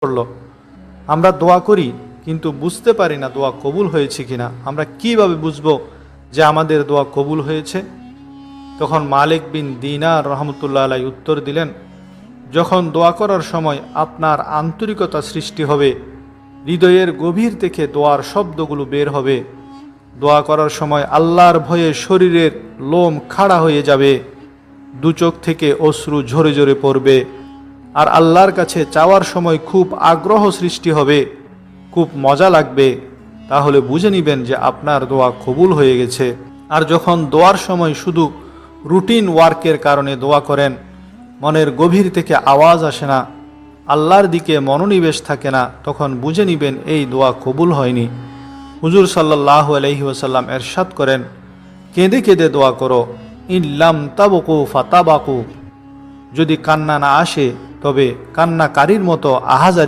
করলো। আমরা দোয়া করি কিন্তু বুঝতে পারি না দোয়া কবুল হয়েছে কিনা। আমরা কিভাবে বুঝবো যে আমাদের দোয়া কবুল হয়েছে? তখন মালিক বিন দিনার রহমতুল্লাহ আলাই উত্তর দিলেন, যখন দোয়া করার সময় আপনার আন্তরিকতা সৃষ্টি হবে, হৃদয়ের গভীর থেকে দোয়ার শব্দগুলো বের হবে, দোয়া করার সময় আল্লাহর ভয়ে শরীরের লোম খাড়া হয়ে যাবে, দু চোখ থেকে অশ্রু ঝরে ঝরে পড়বে, আর আল্লাহর কাছে চাওয়ার সময় খুব আগ্রহ সৃষ্টি হবে, খুব মজা লাগবে, তাহলে বুঝে নেবেন যে আপনার দোয়া কবুল হয়ে গেছে। আর যখন দোয়ার সময় শুধু রুটিন ওয়ার্কের কারণে দোয়া করেন, মনের গভীর থেকে আওয়াজ আসে না, আল্লাহর দিকে মনোনিবেশ থাকে না, তখন বুঝে নেবেন এই দোয়া কবুল হয়নি। হুজুর সাল্লাল্লাহু আলাইহি ওয়াসাল্লাম এরশাদ করেন, কেঁদে কেঁদে দোয়া করো, ইল্লাম তাবকু ফাতাবাকু। যদি কান্না না আসে তবে কান্নাকারীর মতো আহাজারি